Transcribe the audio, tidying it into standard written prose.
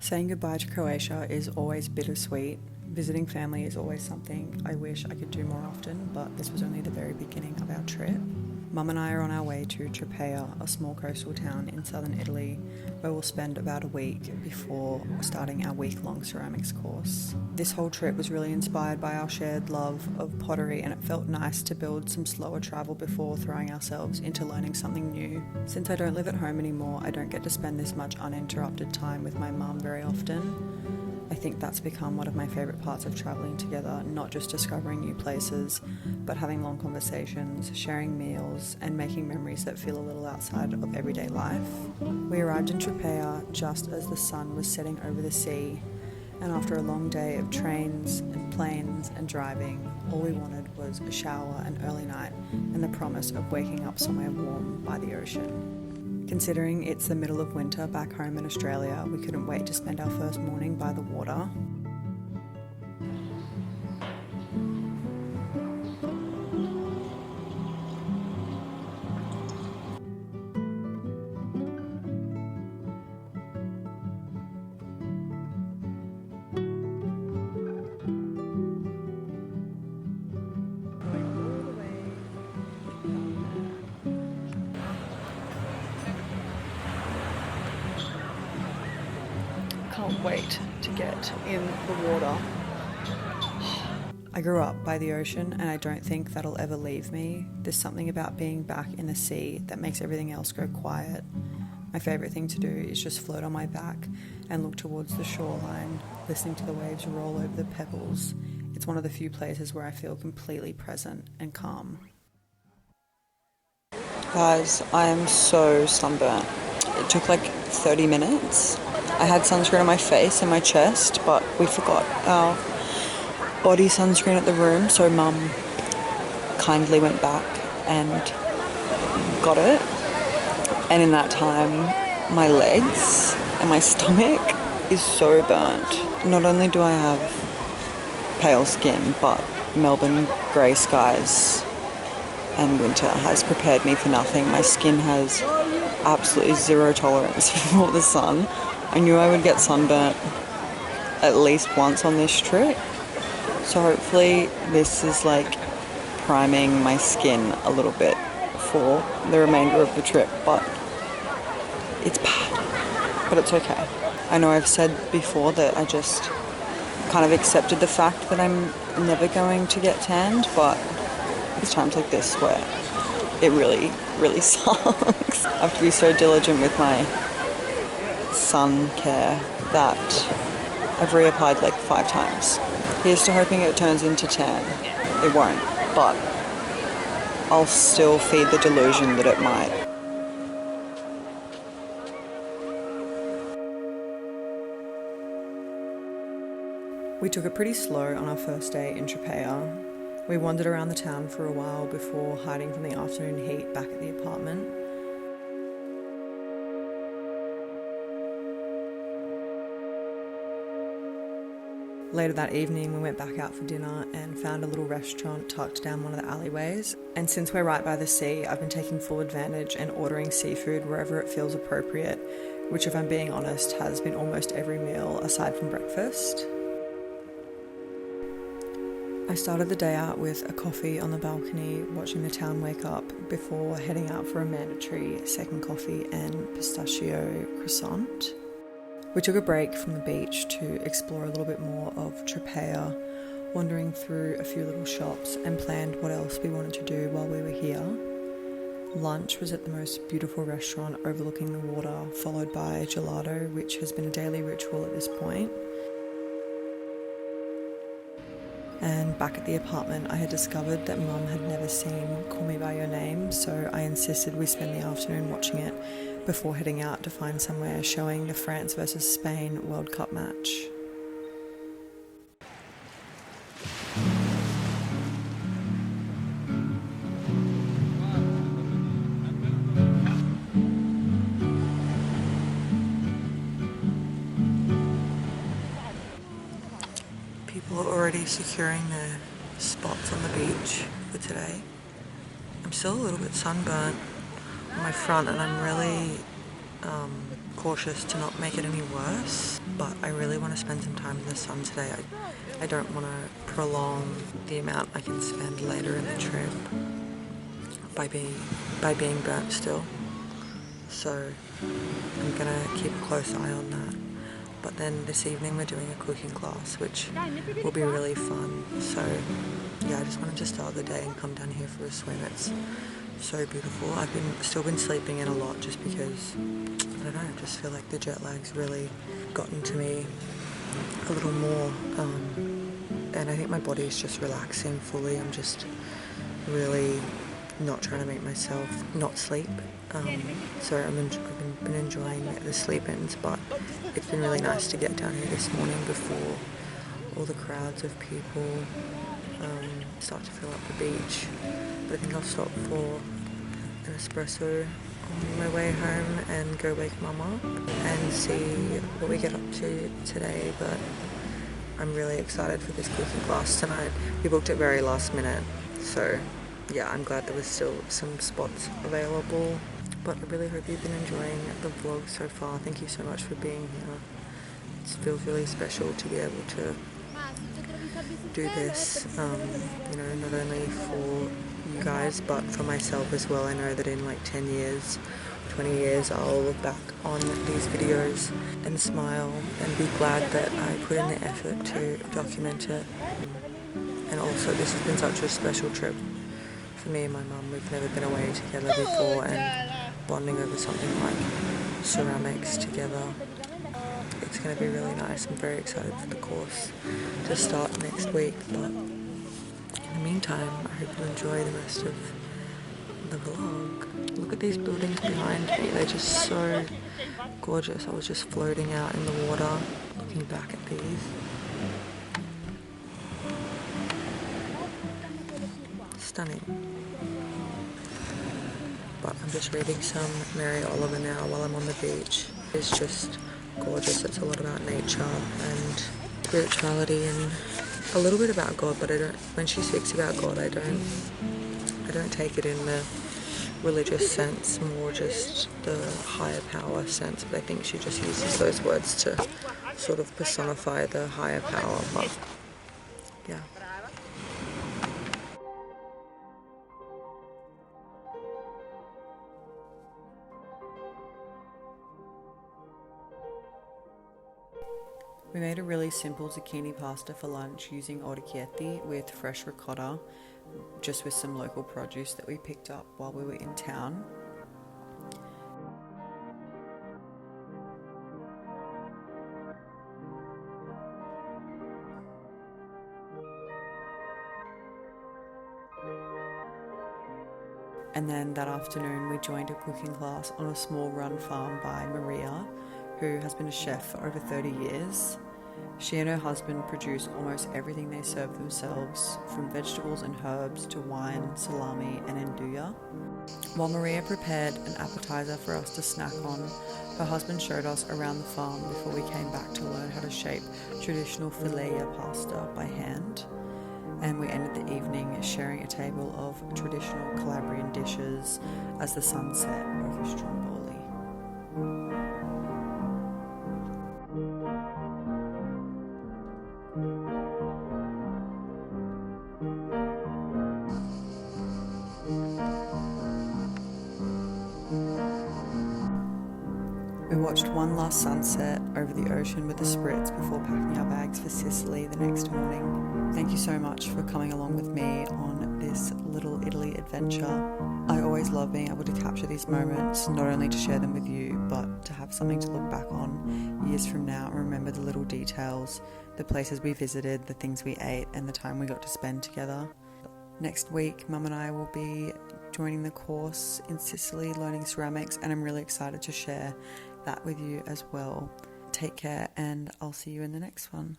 Saying goodbye to Croatia is always bittersweet. Visiting family is always something I wish I could do more often, but this was only the very beginning of our trip. Mum and I are on our way to Tropea, a small coastal town in southern Italy, where we'll spend about a week before starting our week-long ceramics course. This whole trip was really inspired by our shared love of pottery, and it felt nice to build some slower travel before throwing ourselves into learning something new. Since I don't live at home anymore, I don't get to spend this much uninterrupted time with my mum very often. I think that's become one of my favourite parts of travelling together, not just discovering new places, but having long conversations, sharing meals, and making memories that feel a little outside of everyday life. We arrived in Tropea just as the sun was setting over the sea, and after a long day of trains and planes and driving, all we wanted was a shower, an early night, and the promise of waking up somewhere warm by the ocean. Considering it's the middle of winter back home in Australia, we couldn't wait to spend our first morning by the water. Can't wait to get in the water. I grew up by the ocean and I don't think that'll ever leave me. There's something about being back in the sea that makes everything else go quiet. My favourite thing to do is just float on my back and look towards the shoreline, listening to the waves roll over the pebbles. It's one of the few places where I feel completely present and calm. Guys, I am so sunburnt. It took like 30 minutes. I had sunscreen on my face and my chest, but we forgot our body sunscreen at the room, so Mum kindly went back and got it. And in that time, my legs and my stomach is so burnt. Not only do I have pale skin, but Melbourne grey skies and winter has prepared me for nothing. My skin has absolutely zero tolerance for the sun. I knew I would get sunburnt at least once on this trip, so hopefully this is like priming my skin a little bit for the remainder of the trip, but it's bad, but it's okay. I know I've said before that I just kind of accepted the fact that I'm never going to get tanned, but it's times like this where it really, really sucks. I have to be so diligent with my sun care that I've reapplied like 5 times. Here's to hoping it turns into tan. It won't, but I'll still feed the delusion that it might. We took it pretty slow on our first day in Tropea. We wandered around the town for a while before hiding from the afternoon heat back at the apartment. Later that evening, we went back out for dinner and found a little restaurant tucked down one of the alleyways. And since we're right by the sea, I've been taking full advantage and ordering seafood wherever it feels appropriate, which, if I'm being honest, has been almost every meal aside from breakfast. I started the day out with a coffee on the balcony, watching the town wake up before heading out for a mandatory second coffee and pistachio croissant. We took a break from the beach to explore a little bit more of Tropea, wandering through a few little shops and planned what else we wanted to do while we were here. Lunch was at the most beautiful restaurant overlooking the water, followed by gelato, which has been a daily ritual at this point. And back at the apartment, I had discovered that Mum had never seen Call Me By Your Name, so I insisted we spend the afternoon watching it before heading out to find somewhere showing the France versus Spain World Cup match. People are already securing their spots on the beach for today. I'm still a little bit sunburnt on my front and I'm really cautious to not make it any worse, but I really want to spend some time in the sun today. I don't want to prolong the amount I can spend later in the trip by being burnt still. So I'm gonna keep a close eye on that. But then this evening we're doing a cooking class, which will be really fun. So yeah, I just wanted to start the day and come down here for a swim. It's so beautiful. I've still been sleeping in a lot just because, I don't know, I just feel like the jet lag's really gotten to me a little more. And I think my body's just relaxing fully. I'm just really not trying to make myself not sleep. So I've been enjoying the sleep-ins, but it's been really nice to get down here this morning before all the crowds of people start to fill up the beach. But I think I'll stop for an espresso on my way home and go wake Mum up and see what we get up to today. But I'm really excited for this cooking class tonight. We booked it very last minute, so yeah, I'm glad there was still some spots available. But I really hope you've been enjoying the vlog so far. Thank you so much for being here. It feels really special to be able to do this, you know, not only for you guys, but for myself as well. I know that in like 10 years, 20 years, I'll look back on these videos and smile and be glad that I put in the effort to document it. And also, this has been such a special trip for me and my mum. We've never been away together before, and bonding over something like ceramics together, it's going to be really nice. I'm very excited for the course to start next week, but in the meantime, I hope you enjoy the rest of the vlog. Look at these buildings behind me, they're just so gorgeous. I was just floating out in the water looking back at these. Stunning. But I'm just reading some Mary Oliver now while I'm on the beach. It's just gorgeous. It's a lot about nature and spirituality and a little bit about God, but when she speaks about God, I don't take it in the religious sense, more just the higher power sense. But I think she just uses those words to sort of personify the higher power. But yeah. We made a really simple zucchini pasta for lunch using orecchietti with fresh ricotta, just with some local produce that we picked up while we were in town. And then that afternoon we joined a cooking class on a small run farm by Maria, who has been a chef for over 30 years. She and her husband produce almost everything they serve themselves, from vegetables and herbs to wine, salami and nduja. While Maria prepared an appetizer for us to snack on, her husband showed us around the farm before we came back to learn how to shape traditional fileia pasta by hand. And we ended the evening sharing a table of traditional Calabrian dishes as the sun set over Stromboli. We watched one last sunset over the ocean with the Spritz before packing our bags for Sicily the next morning. Thank you so much for coming along with me on this little Italy adventure. I always love being able to capture these moments, not only to share them with you, but to have something to look back on years from now and remember the little details, the places we visited, the things we ate, and the time we got to spend together. Next week, Mum and I will be joining the course in Sicily, learning ceramics, and I'm really excited to share that with you as well. Take care, and I'll see you in the next one.